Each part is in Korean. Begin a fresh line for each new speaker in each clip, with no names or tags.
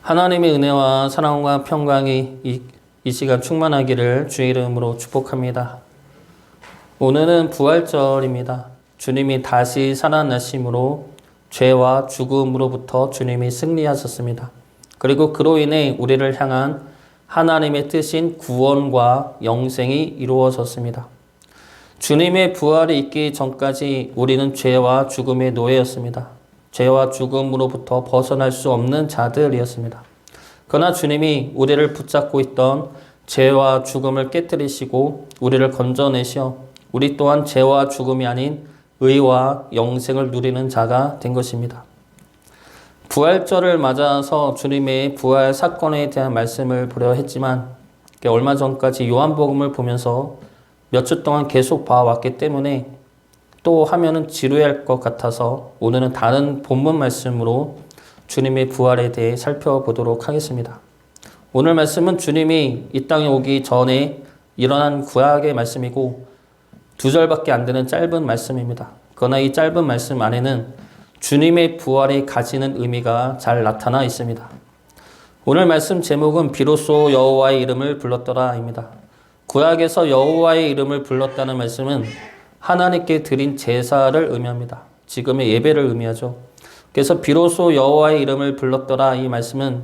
하나님의 은혜와 사랑과 평강이 이 시간 충만하기를 주의 이름으로 축복합니다. 오늘은 부활절입니다. 주님이 다시 살아나심으로 죄와 죽음으로부터 주님이 승리하셨습니다. 그리고 그로 인해 우리를 향한 하나님의 뜻인 구원과 영생이 이루어졌습니다. 주님의 부활이 있기 전까지 우리는 죄와 죽음의 노예였습니다. 죄와 죽음으로부터 벗어날 수 없는 자들이었습니다. 그러나 주님이 우리를 붙잡고 있던 죄와 죽음을 깨뜨리시고 우리를 건져내셔 우리 또한 죄와 죽음이 아닌 의와 영생을 누리는 자가 된 것입니다. 부활절을 맞아서 주님의 부활 사건에 대한 말씀을 보려 했지만 얼마 전까지 요한복음을 보면서 몇 주 동안 계속 봐왔기 때문에 또 하면은 지루할 것 같아서 오늘은 다른 본문 말씀으로 주님의 부활에 대해 살펴보도록 하겠습니다. 오늘 말씀은 주님이 이 땅에 오기 전에 일어난 구약의 말씀이고 2절밖에 안 되는 짧은 말씀입니다. 그러나 이 짧은 말씀 안에는 주님의 부활이 가지는 의미가 잘 나타나 있습니다. 오늘 말씀 제목은 비로소 여호와의 이름을 불렀더라입니다. 구약에서 여호와의 이름을 불렀다는 말씀은 하나님께 드린 제사를 의미합니다. 지금의 예배를 의미하죠. 그래서 비로소 여호와의 이름을 불렀더라 이 말씀은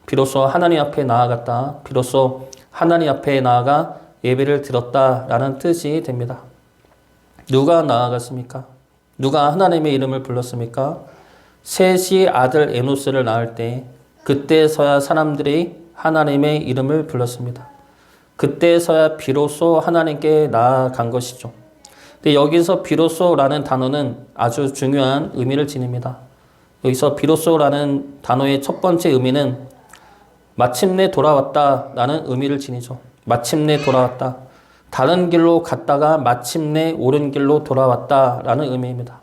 비로소 하나님 앞에 나아갔다. 비로소 하나님 앞에 나아가 예배를 드렸다라는 뜻이 됩니다. 누가 나아갔습니까? 누가 하나님의 이름을 불렀습니까? 셋이 아들 에노스를 낳을 때 그때서야 사람들이 하나님의 이름을 불렀습니다. 그때서야 비로소 하나님께 나아간 것이죠. 근데 여기서 비로소라는 단어는 아주 중요한 의미를 지닙니다. 여기서 비로소라는 단어의 첫 번째 의미는 마침내 돌아왔다라는 의미를 지니죠. 마침내 돌아왔다. 다른 길로 갔다가 마침내 옳은 길로 돌아왔다라는 의미입니다.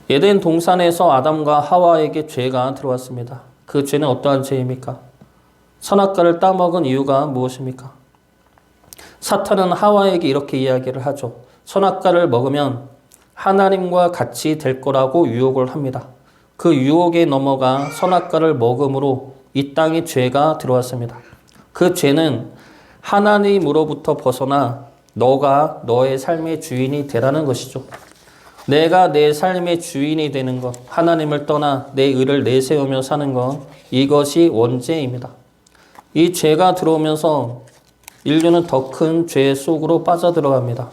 에덴 동산에서 아담과 하와에게 죄가 들어왔습니다. 그 죄는 어떠한 죄입니까? 선악과를 따먹은 이유가 무엇입니까? 사탄은 하와에게 이렇게 이야기를 하죠. 선악과를 먹으면 하나님과 같이 될 거라고 유혹을 합니다. 그 유혹에 넘어가 선악과를 먹음으로 이 땅에 죄가 들어왔습니다. 그 죄는 하나님으로부터 벗어나 너가 너의 삶의 주인이 되라는 것이죠. 내가 내 삶의 주인이 되는 것, 하나님을 떠나 내 의를 내세우며 사는 것, 이것이 원죄입니다. 이 죄가 들어오면서 인류는 더 큰 죄 속으로 빠져들어갑니다.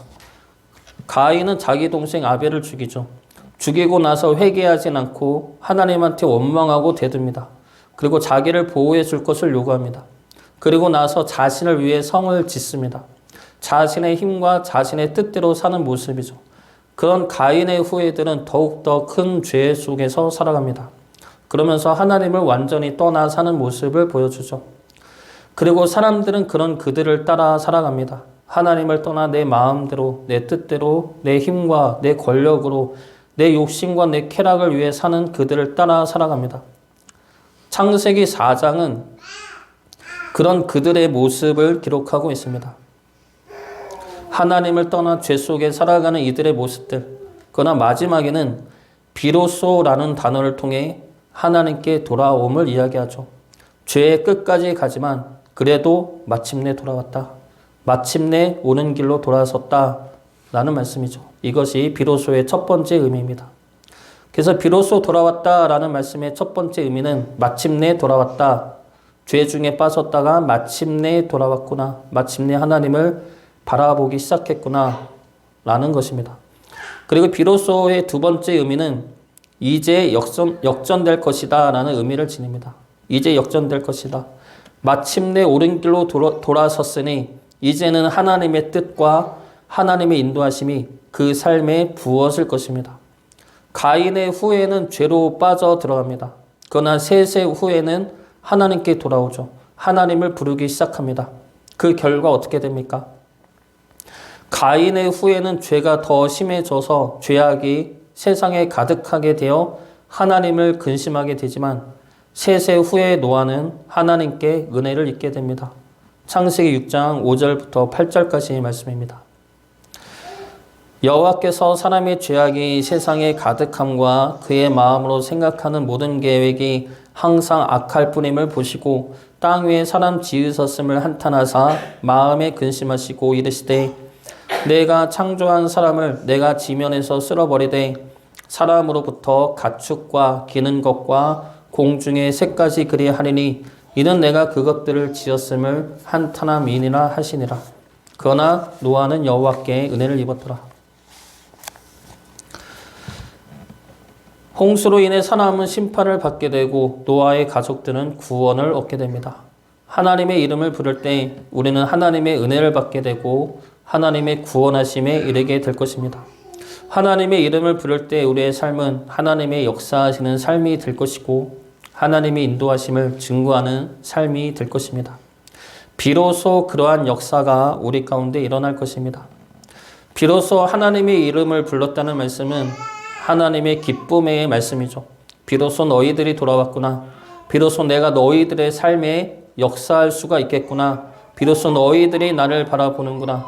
가인은 자기 동생 아벨을 죽이죠. 죽이고 나서 회개하진 않고 하나님한테 원망하고 대듭니다. 그리고 자기를 보호해 줄 것을 요구합니다. 그리고 나서 자신을 위해 성을 짓습니다. 자신의 힘과 자신의 뜻대로 사는 모습이죠. 그런 가인의 후예들은 더욱더 큰 죄 속에서 살아갑니다. 그러면서 하나님을 완전히 떠나 사는 모습을 보여주죠. 그리고 사람들은 그런 그들을 따라 살아갑니다. 하나님을 떠나 내 마음대로, 내 뜻대로, 내 힘과 내 권력으로, 내 욕심과 내 쾌락을 위해 사는 그들을 따라 살아갑니다. 창세기 4장은 그런 그들의 모습을 기록하고 있습니다. 하나님을 떠나 죄 속에 살아가는 이들의 모습들. 그러나 마지막에는 비로소라는 단어를 통해 하나님께 돌아옴을 이야기하죠. 죄의 끝까지 가지만 그래도 마침내 돌아왔다. 마침내 오는 길로 돌아섰다. 라는 말씀이죠. 이것이 비로소의 첫 번째 의미입니다. 그래서 비로소 돌아왔다 라는 말씀의 첫 번째 의미는 마침내 돌아왔다. 죄 중에 빠졌다가 마침내 돌아왔구나. 마침내 하나님을 바라보기 시작했구나. 라는 것입니다. 그리고 비로소의 두 번째 의미는 이제 역전될 것이다. 라는 의미를 지닙니다. 이제 역전될 것이다. 마침내 옳은 길로 돌아섰으니 이제는 하나님의 뜻과 하나님의 인도하심이 그 삶에 부어질 것입니다. 가인의 후에는 죄로 빠져 들어갑니다. 그러나 셋의 후에는 하나님께 돌아오죠. 하나님을 부르기 시작합니다. 그 결과 어떻게 됩니까? 가인의 후에는 죄가 더 심해져서 죄악이 세상에 가득하게 되어 하나님을 근심하게 되지만 셋의 후에 노아는 하나님께 은혜를 입게 됩니다. 창세기 6장 5절부터 8절까지의 말씀입니다. 여호와께서 사람의 죄악이 세상에 가득함과 그의 마음으로 생각하는 모든 계획이 항상 악할 뿐임을 보시고 땅 위에 사람 지으셨음을 한탄하사 마음에 근심하시고 이르시되 내가 창조한 사람을 내가 지면에서 쓸어버리되 사람으로부터 가축과 기는 것과 공중의 새까지 그리하리니 이는 내가 그것들을 지었음을 한탄함이니라 하시니라. 그러나 노아는 여호와께 은혜를 입었더라. 홍수로 인해 사람은 심판을 받게 되고 노아의 가족들은 구원을 얻게 됩니다. 하나님의 이름을 부를 때 우리는 하나님의 은혜를 받게 되고 하나님의 구원하심에 이르게 될 것입니다. 하나님의 이름을 부를 때 우리의 삶은 하나님의 역사하시는 삶이 될 것이고 하나님의 인도하심을 증거하는 삶이 될 것입니다. 비로소 그러한 역사가 우리 가운데 일어날 것입니다. 비로소 하나님의 이름을 불렀다는 말씀은 하나님의 기쁨의 말씀이죠. 비로소 너희들이 돌아왔구나. 비로소 내가 너희들의 삶에 역사할 수가 있겠구나. 비로소 너희들이 나를 바라보는구나.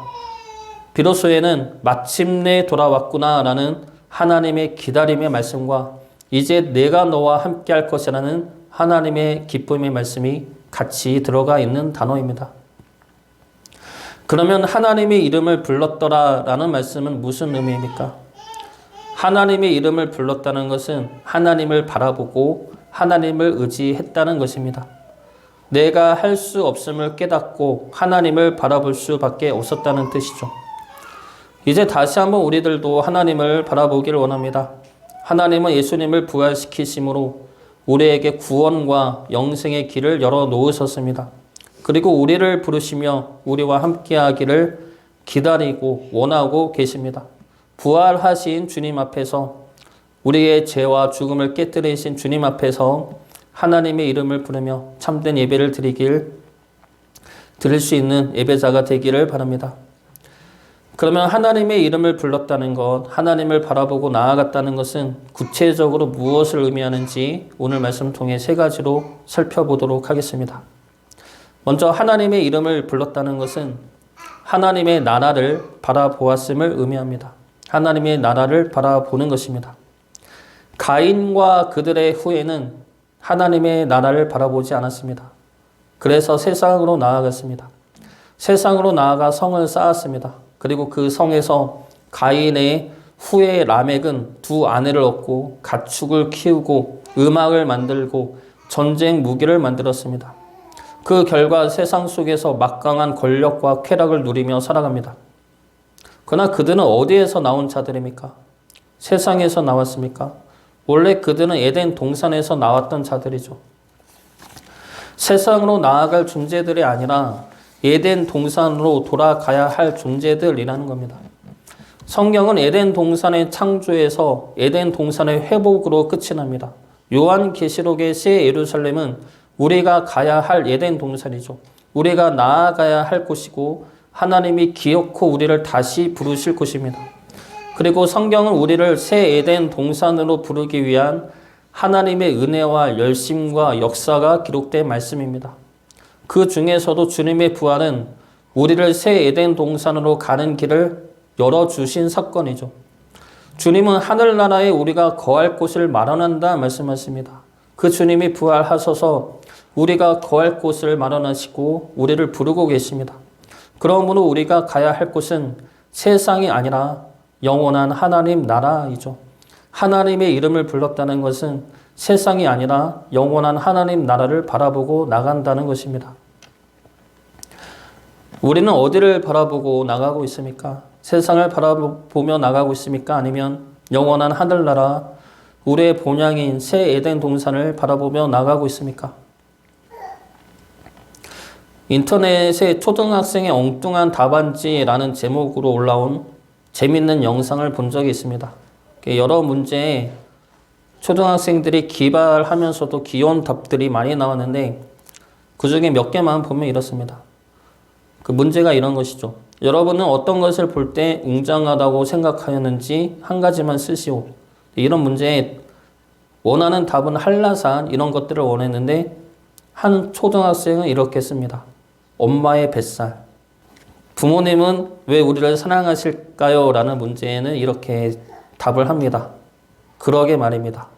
비로소에는 마침내 돌아왔구나 라는 하나님의 기다림의 말씀과 이제 내가 너와 함께 할 것이라는 하나님의 기쁨의 말씀이 같이 들어가 있는 단어입니다. 그러면 하나님의 이름을 불렀더라 라는 말씀은 무슨 의미입니까? 하나님의 이름을 불렀다는 것은 하나님을 바라보고 하나님을 의지했다는 것입니다. 내가 할 수 없음을 깨닫고 하나님을 바라볼 수밖에 없었다는 뜻이죠. 이제 다시 한번 우리들도 하나님을 바라보기를 원합니다. 하나님은 예수님을 부활시키심으로 우리에게 구원과 영생의 길을 열어놓으셨습니다. 그리고 우리를 부르시며 우리와 함께하기를 기다리고 원하고 계십니다. 부활하신 주님 앞에서 우리의 죄와 죽음을 깨뜨리신 주님 앞에서 하나님의 이름을 부르며 참된 예배를 드릴 수 있는 예배자가 되기를 바랍니다. 그러면 하나님의 이름을 불렀다는 것, 하나님을 바라보고 나아갔다는 것은 구체적으로 무엇을 의미하는지 오늘 말씀 통해 세 가지로 살펴보도록 하겠습니다. 먼저 하나님의 이름을 불렀다는 것은 하나님의 나라를 바라보았음을 의미합니다. 하나님의 나라를 바라보는 것입니다. 가인과 그들의 후예는 하나님의 나라를 바라보지 않았습니다. 그래서 세상으로 나아갔습니다. 세상으로 나아가 성을 쌓았습니다. 그리고 그 성에서 가인의 후예 라멕은 두 아내를 얻고 가축을 키우고 음악을 만들고 전쟁 무기를 만들었습니다. 그 결과 세상 속에서 막강한 권력과 쾌락을 누리며 살아갑니다. 그러나 그들은 어디에서 나온 자들입니까? 세상에서 나왔습니까? 원래 그들은 에덴 동산에서 나왔던 자들이죠. 세상으로 나아갈 존재들이 아니라 에덴 동산으로 돌아가야 할 존재들이라는 겁니다. 성경은 에덴 동산의 창조에서 에덴 동산의 회복으로 끝이 납니다. 요한계시록의 새 예루살렘은 우리가 가야 할 에덴 동산이죠. 우리가 나아가야 할 곳이고 하나님이 기어코 우리를 다시 부르실 곳입니다. 그리고 성경은 우리를 새 에덴 동산으로 부르기 위한 하나님의 은혜와 열심과 역사가 기록된 말씀입니다. 그 중에서도 주님의 부활은 우리를 새 에덴 동산으로 가는 길을 열어주신 사건이죠. 주님은 하늘나라에 우리가 거할 곳을 마련한다 말씀하십니다. 그 주님이 부활하셔서 우리가 거할 곳을 마련하시고 우리를 부르고 계십니다. 그러므로 우리가 가야 할 곳은 세상이 아니라 영원한 하나님 나라이죠. 하나님의 이름을 불렀다는 것은 세상이 아니라 영원한 하나님 나라를 바라보고 나간다는 것입니다. 우리는 어디를 바라보고 나가고 있습니까? 세상을 바라보며 나가고 있습니까? 아니면 영원한 하늘나라, 우리의 본향인 새 에덴 동산을 바라보며 나가고 있습니까? 인터넷에 초등학생의 엉뚱한 답안지라는 제목으로 올라온 재밌는 영상을 본 적이 있습니다. 여러 문제에 초등학생들이 기발하면서도 귀여운 답들이 많이 나왔는데 그 중에 몇 개만 보면 이렇습니다. 그 문제가 이런 것이죠. 여러분은 어떤 것을 볼 때 웅장하다고 생각하였는지 한 가지만 쓰시오. 이런 문제에 원하는 답은 한라산 이런 것들을 원했는데 한 초등학생은 이렇게 씁니다. 엄마의 뱃살. 부모님은 왜 우리를 사랑하실까요? 라는 문제에는 이렇게 답을 합니다. 그러게 말입니다.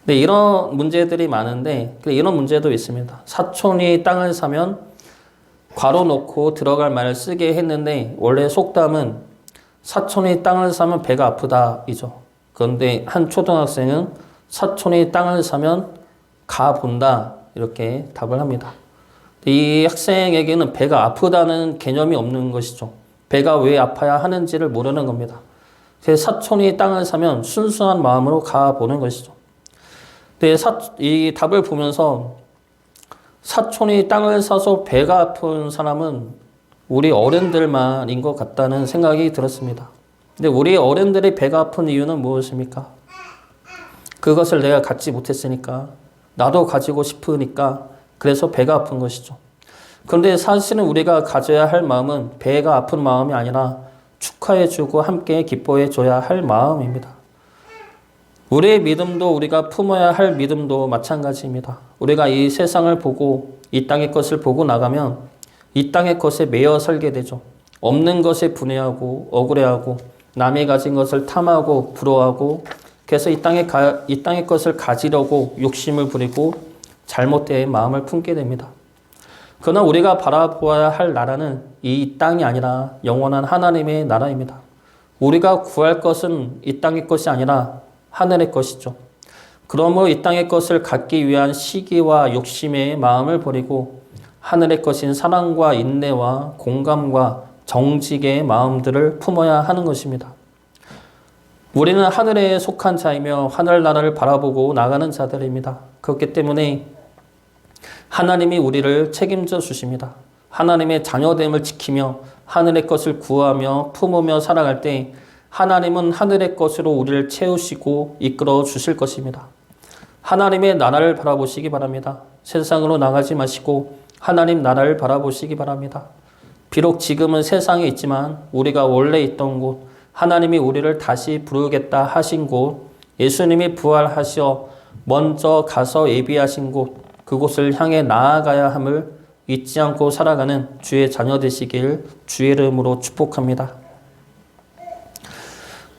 근데 이런 문제들이 많은데 이런 문제도 있습니다. 사촌이 땅을 사면 괄호 놓고 들어갈 말을 쓰게 했는데 원래 속담은 사촌이 땅을 사면 배가 아프다이죠. 그런데 한 초등학생은 사촌이 땅을 사면 가본다 이렇게 답을 합니다. 이 학생에게는 배가 아프다는 개념이 없는 것이죠. 배가 왜 아파야 하는지를 모르는 겁니다. 그래서 사촌이 땅을 사면 순수한 마음으로 가보는 것이죠. 근데 이 답을 보면서 사촌이 땅을 사서 배가 아픈 사람은 우리 어른들만인 것 같다는 생각이 들었습니다. 근데 우리 어른들이 배가 아픈 이유는 무엇입니까? 그것을 내가 갖지 못했으니까, 나도 가지고 싶으니까, 그래서 배가 아픈 것이죠. 그런데 사실은 우리가 가져야 할 마음은 배가 아픈 마음이 아니라 축하해주고 함께 기뻐해줘야 할 마음입니다. 우리의 믿음도 우리가 품어야 할 믿음도 마찬가지입니다. 우리가 이 세상을 보고 이 땅의 것을 보고 나가면 이 땅의 것에 매여 살게 되죠. 없는 것에 분해하고 억울해하고 남이 가진 것을 탐하고 부러워하고 그래서 이 땅의 것을 가지려고 욕심을 부리고 잘못된 마음을 품게 됩니다. 그러나 우리가 바라보아야 할 나라는 이 땅이 아니라 영원한 하나님의 나라입니다. 우리가 구할 것은 이 땅의 것이 아니라 하늘의 것이죠. 그러므로 이 땅의 것을 갖기 위한 시기와 욕심의 마음을 버리고 하늘의 것인 사랑과 인내와 공감과 정직의 마음들을 품어야 하는 것입니다. 우리는 하늘에 속한 자이며 하늘나라를 바라보고 나가는 자들입니다. 그렇기 때문에 하나님이 우리를 책임져 주십니다. 하나님의 자녀됨을 지키며 하늘의 것을 구하며 품으며 살아갈 때 하나님은 하늘의 것으로 우리를 채우시고 이끌어 주실 것입니다. 하나님의 나라를 바라보시기 바랍니다. 세상으로 나가지 마시고 하나님 나라를 바라보시기 바랍니다. 비록 지금은 세상에 있지만 우리가 원래 있던 곳, 하나님이 우리를 다시 부르겠다 하신 곳, 예수님이 부활하셔 먼저 가서 예비하신 곳, 그곳을 향해 나아가야 함을 잊지 않고 살아가는 주의 자녀 되시길 주의 이름으로 축복합니다.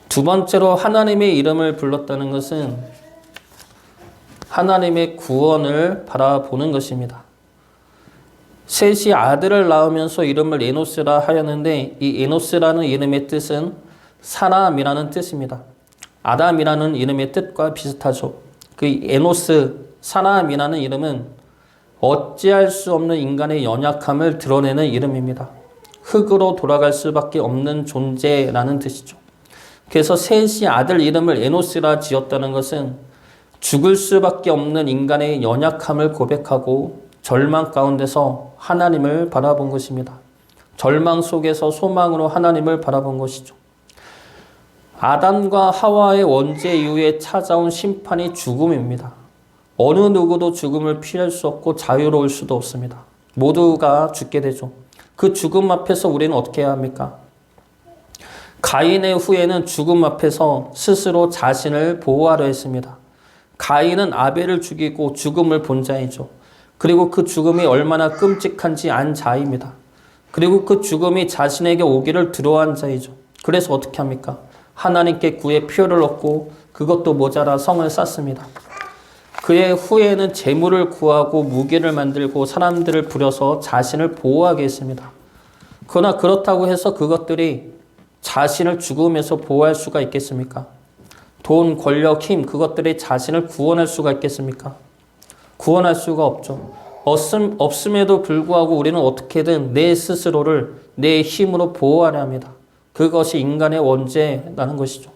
두 번째로 하나님의 이름을 불렀다는 것은 하나님의 구원을 바라보는 것입니다. 셋이 아들을 낳으면서 이름을 에노스라 하였는데 이 에노스라는 이름의 뜻은 사람이라는 뜻입니다. 아담이라는 이름의 뜻과 비슷하죠. 그 에노스, 사람이라는 이름은 어찌할 수 없는 인간의 연약함을 드러내는 이름입니다. 흙으로 돌아갈 수밖에 없는 존재라는 뜻이죠. 그래서 셋이 아들 이름을 에노스라 지었다는 것은 죽을 수밖에 없는 인간의 연약함을 고백하고 절망 가운데서 하나님을 바라본 것입니다. 절망 속에서 소망으로 하나님을 바라본 것이죠. 아담과 하와의 원죄 이후에 찾아온 심판이 죽음입니다. 어느 누구도 죽음을 피할 수 없고 자유로울 수도 없습니다. 모두가 죽게 되죠. 그 죽음 앞에서 우리는 어떻게 해야 합니까? 가인의 후예는 죽음 앞에서 스스로 자신을 보호하려 했습니다. 가인은 아벨을 죽이고 죽음을 본 자이죠. 그리고 그 죽음이 얼마나 끔찍한지 안 자입니다. 그리고 그 죽음이 자신에게 오기를 두려워한 자이죠. 그래서 어떻게 합니까? 하나님께 구의 표를 얻고 그것도 모자라 성을 쌓습니다. 그의 후예는 재물을 구하고 무기를 만들고 사람들을 부려서 자신을 보호하게 했습니다. 그러나 그렇다고 해서 그것들이 자신을 죽음에서 보호할 수가 있겠습니까? 돈, 권력, 힘, 그것들이 자신을 구원할 수가 있겠습니까? 구원할 수가 없죠. 없음에도 불구하고 우리는 어떻게든 내 스스로를 내 힘으로 보호하려 합니다. 그것이 인간의 원죄라는 것이죠.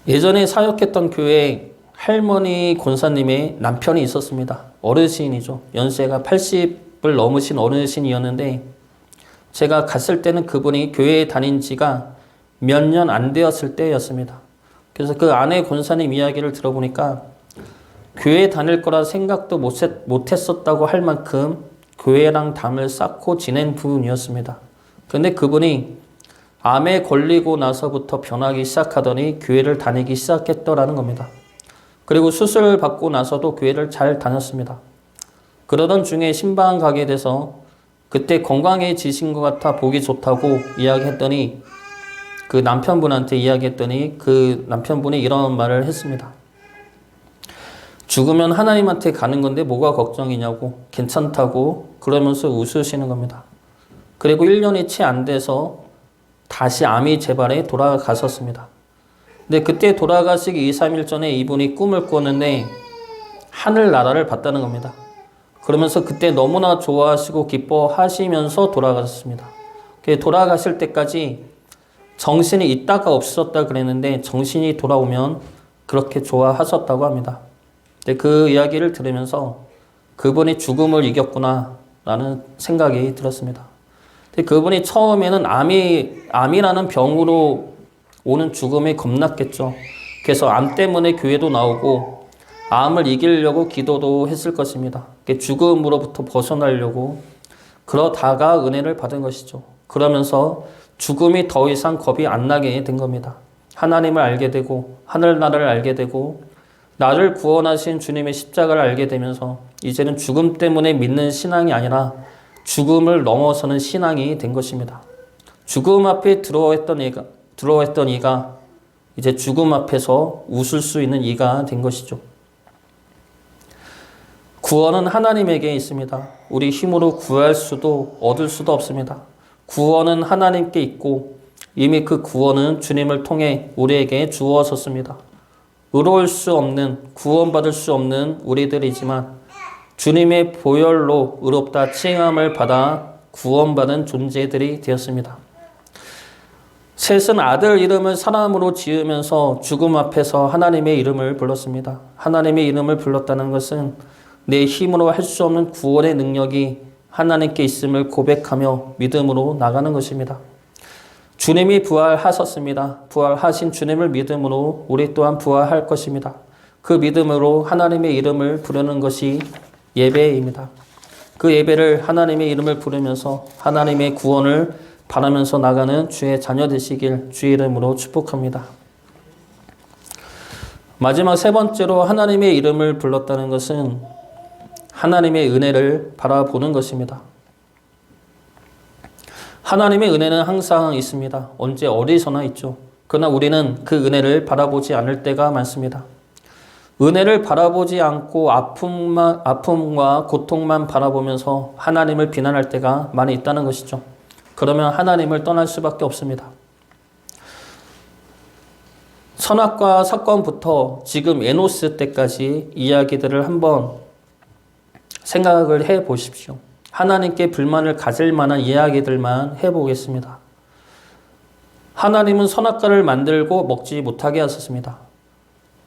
예전에 사역했던 교회에 할머니 권사님의 남편이 있었습니다. 어르신이죠. 연세가 80을 넘으신 어르신이었는데 제가 갔을 때는 그분이 교회에 다닌 지가 몇 년 안 되었을 때였습니다. 그래서 그 아내 권사님 이야기를 들어보니까 교회 다닐 거라 생각도 못했었다고 할 만큼 교회랑 담을 쌓고 지낸 분이었습니다. 그런데 그분이 암에 걸리고 나서부터 변하기 시작하더니 교회를 다니기 시작했더라는 겁니다. 그리고 수술을 받고 나서도 교회를 잘 다녔습니다. 그러던 중에 신방 가게 돼서 그때 건강해지신 것 같아 보기 좋다고 이야기했더니 그 남편분한테 이야기했더니 그 남편분이 이런 말을 했습니다. 죽으면 하나님한테 가는 건데 뭐가 걱정이냐고, 괜찮다고 그러면서 웃으시는 겁니다. 그리고 1년이 채 안 돼서 다시 암이 재발에 돌아가셨습니다. 근데 그때 돌아가시기 2, 3일 전에 이분이 꿈을 꿨는데 하늘나라를 봤다는 겁니다. 그러면서 그때 너무나 좋아하시고 기뻐하시면서 돌아가셨습니다. 돌아가실 때까지 정신이 있다가 없었다 그랬는데 정신이 돌아오면 그렇게 좋아하셨다고 합니다. 근데 그 이야기를 들으면서 그분이 죽음을 이겼구나 라는 생각이 들었습니다. 근데 그분이 처음에는 암이라는 병으로 오는 죽음이 겁났겠죠. 그래서 암 때문에 교회도 나오고 암을 이기려고 기도도 했을 것입니다. 죽음으로부터 벗어나려고 그러다가 은혜를 받은 것이죠. 그러면서 죽음이 더 이상 겁이 안 나게 된 겁니다. 하나님을 알게 되고 하늘나라를 알게 되고 나를 구원하신 주님의 십자가를 알게 되면서 이제는 죽음 때문에 믿는 신앙이 아니라 죽음을 넘어서는 신앙이 된 것입니다. 죽음 앞에 들어왔던 이가 이제 죽음 앞에서 웃을 수 있는 이가 된 것이죠. 구원은 하나님에게 있습니다. 우리 힘으로 구할 수도 얻을 수도 없습니다. 구원은 하나님께 있고 이미 그 구원은 주님을 통해 우리에게 주어졌습니다. 의로울 수 없는, 구원받을 수 없는 우리들이지만 주님의 보혈로 의롭다 칭함을 받아 구원받은 존재들이 되었습니다. 셋은 아들 이름을 사람으로 지으면서 죽음 앞에서 하나님의 이름을 불렀습니다. 하나님의 이름을 불렀다는 것은 내 힘으로 할 수 없는 구원의 능력이 하나님께 있음을 고백하며 믿음으로 나가는 것입니다. 주님이 부활하셨습니다. 부활하신 주님을 믿음으로 우리 또한 부활할 것입니다. 그 믿음으로 하나님의 이름을 부르는 것이 예배입니다. 그 예배를 하나님의 이름을 부르면서 하나님의 구원을 바라면서 나가는 주의 자녀 되시길 주의 이름으로 축복합니다. 마지막 세 번째로 하나님의 이름을 불렀다는 것은 하나님의 은혜를 바라보는 것입니다. 하나님의 은혜는 항상 있습니다. 언제 어디서나 있죠. 그러나 우리는 그 은혜를 바라보지 않을 때가 많습니다. 은혜를 바라보지 않고 아픔과 고통만 바라보면서 하나님을 비난할 때가 많이 있다는 것이죠. 그러면 하나님을 떠날 수밖에 없습니다. 선악과 사건부터 지금 에노스 때까지 이야기들을 한번 생각을 해 보십시오. 하나님께 불만을 가질 만한 이야기들만 해보겠습니다. 하나님은 선악과를 만들고 먹지 못하게 하셨습니다.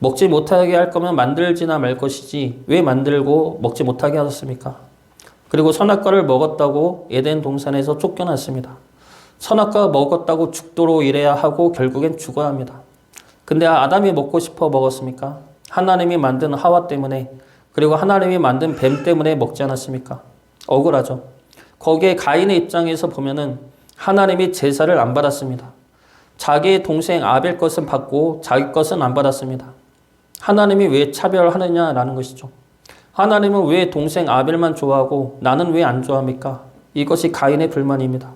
먹지 못하게 할 거면 만들지나 말 것이지 왜 만들고 먹지 못하게 하셨습니까? 그리고 선악과를 먹었다고 에덴 동산에서 쫓겨났습니다. 선악과 먹었다고 죽도록 일해야 하고 결국엔 죽어야 합니다. 근데 아담이 먹고 싶어 먹었습니까? 하나님이 만든 하와 때문에 그리고 하나님이 만든 뱀 때문에 먹지 않았습니까? 억울하죠. 거기에 가인의 입장에서 보면은 하나님이 제사를 안 받았습니다. 자기의 동생 아벨 것은 받고 자기 것은 안 받았습니다. 하나님이 왜 차별하느냐라는 것이죠. 하나님은 왜 동생 아벨만 좋아하고 나는 왜 안 좋아합니까? 이것이 가인의 불만입니다.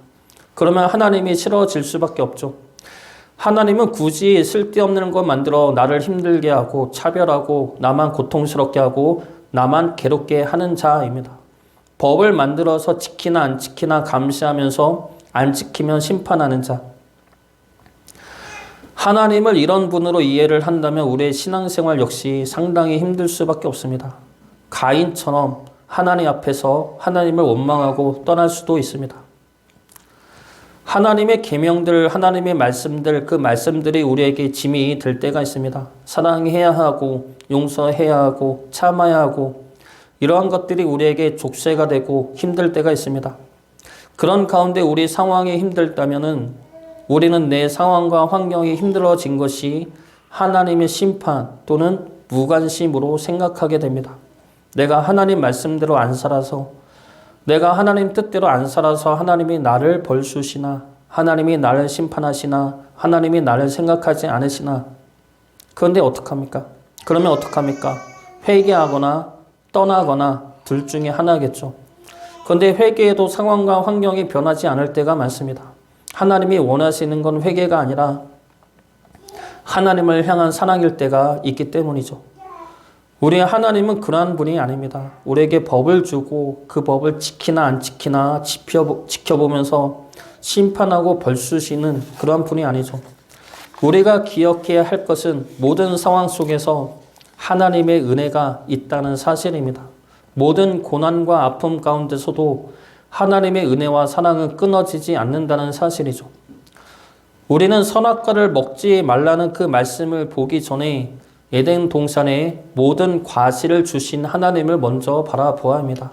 그러면 하나님이 싫어질 수밖에 없죠. 하나님은 굳이 쓸데없는 것 만들어 나를 힘들게 하고 차별하고 나만 고통스럽게 하고 나만 괴롭게 하는 자입니다. 법을 만들어서 지키나 안 지키나 감시하면서 안 지키면 심판하는 자. 하나님을 이런 분으로 이해를 한다면 우리의 신앙생활 역시 상당히 힘들 수밖에 없습니다. 가인처럼 하나님 앞에서 하나님을 원망하고 떠날 수도 있습니다. 하나님의 계명들, 하나님의 말씀들, 그 말씀들이 우리에게 짐이 될 때가 있습니다. 사랑해야 하고 용서해야 하고 참아야 하고 이러한 것들이 우리에게 족쇄가 되고 힘들 때가 있습니다. 그런 가운데 우리 상황이 힘들다면은 우리는 내 상황과 환경이 힘들어진 것이 하나님의 심판 또는 무관심으로 생각하게 됩니다. 내가 하나님 말씀대로 안 살아서, 내가 하나님 뜻대로 안 살아서 하나님이 나를 벌주시나, 하나님이 나를 심판하시나, 하나님이 나를 생각하지 않으시나. 그런데 어떡합니까? 그러면 어떡합니까? 회개하거나 떠나거나 둘 중에 하나겠죠. 그런데 회개해도 상황과 환경이 변하지 않을 때가 많습니다. 하나님이 원하시는 건 회개가 아니라 하나님을 향한 사랑일 때가 있기 때문이죠. 우리의 하나님은 그러한 분이 아닙니다. 우리에게 법을 주고 그 법을 지키나 안 지키나 지켜보면서 심판하고 벌 주시는 그러한 분이 아니죠. 우리가 기억해야 할 것은 모든 상황 속에서 하나님의 은혜가 있다는 사실입니다. 모든 고난과 아픔 가운데서도 하나님의 은혜와 사랑은 끊어지지 않는다는 사실이죠. 우리는 선악과를 먹지 말라는 그 말씀을 보기 전에 에덴 동산에 모든 과실을 주신 하나님을 먼저 바라보아야 합니다.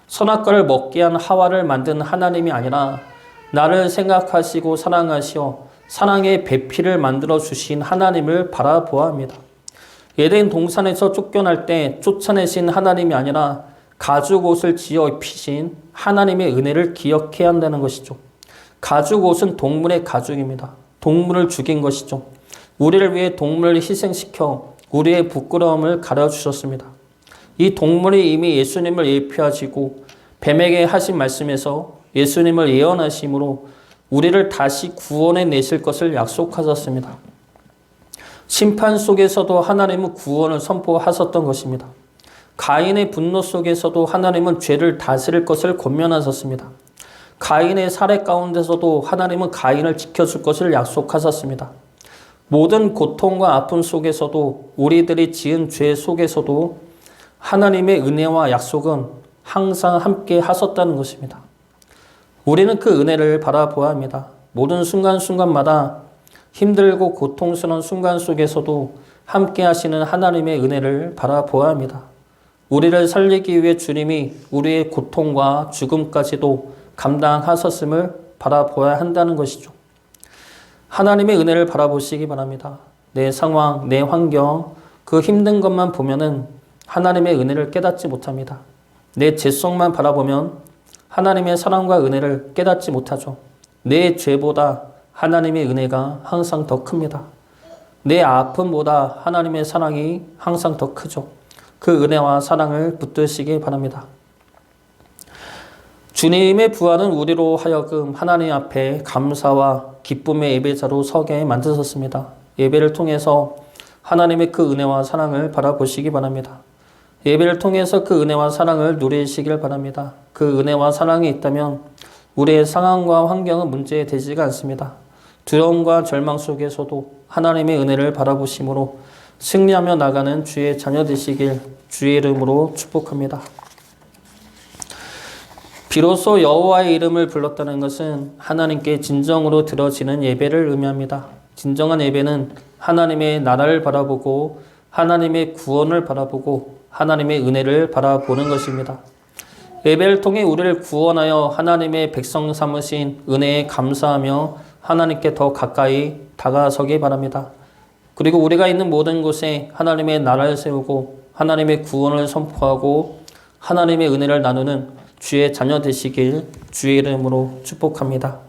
선악과를 먹게 한 하와를 만든 하나님이 아니라 나를 생각하시고 사랑하시어 사랑의 배필을 만들어 주신 하나님을 바라보아야 합니다. 에덴 동산에서 쫓겨날 때 쫓아내신 하나님이 아니라 가죽 옷을 지어 입히신 하나님의 은혜를 기억해야 한다는 것이죠. 가죽 옷은 동물의 가죽입니다. 동물을 죽인 것이죠. 우리를 위해 동물을 희생시켜 우리의 부끄러움을 가려주셨습니다. 이 동물이 이미 예수님을 예표하시고 뱀에게 하신 말씀에서 예수님을 예언하심으로 우리를 다시 구원해 내실 것을 약속하셨습니다. 심판 속에서도 하나님은 구원을 선포하셨던 것입니다. 가인의 분노 속에서도 하나님은 죄를 다스릴 것을 권면하셨습니다. 가인의 살해 가운데서도 하나님은 가인을 지켜줄 것을 약속하셨습니다. 모든 고통과 아픔 속에서도 우리들이 지은 죄 속에서도 하나님의 은혜와 약속은 항상 함께 하셨다는 것입니다. 우리는 그 은혜를 바라보아야 합니다. 모든 순간순간마다 힘들고 고통스러운 순간 속에서도 함께 하시는 하나님의 은혜를 바라보아야 합니다. 우리를 살리기 위해 주님이 우리의 고통과 죽음까지도 감당하셨음을 바라보아야 한다는 것이죠. 하나님의 은혜를 바라보시기 바랍니다. 내 상황, 내 환경, 그 힘든 것만 보면은 하나님의 은혜를 깨닫지 못합니다. 내 죄성만 바라보면 하나님의 사랑과 은혜를 깨닫지 못하죠. 내 죄보다 하나님의 은혜가 항상 더 큽니다. 내 아픔보다 하나님의 사랑이 항상 더 크죠. 그 은혜와 사랑을 붙드시기 바랍니다. 주님의 부활은 우리로 하여금 하나님 앞에 감사와 기쁨의 예배자로 서게 만드셨습니다. 예배를 통해서 하나님의 그 은혜와 사랑을 바라보시기 바랍니다. 예배를 통해서 그 은혜와 사랑을 누리시길 바랍니다. 그 은혜와 사랑이 있다면 우리의 상황과 환경은 문제되지가 않습니다. 두려움과 절망 속에서도 하나님의 은혜를 바라보심으로 승리하며 나가는 주의 자녀 되시길 주의 이름으로 축복합니다. 비로소 여호와의 이름을 불렀다는 것은 하나님께 진정으로 드려지는 예배를 의미합니다. 진정한 예배는 하나님의 나라를 바라보고 하나님의 구원을 바라보고 하나님의 은혜를 바라보는 것입니다. 예배를 통해 우리를 구원하여 하나님의 백성 삼으신 은혜에 감사하며 하나님께 더 가까이 다가서기 바랍니다. 그리고 우리가 있는 모든 곳에 하나님의 나라를 세우고 하나님의 구원을 선포하고 하나님의 은혜를 나누는 주의 자녀 되시길 주의 이름으로 축복합니다.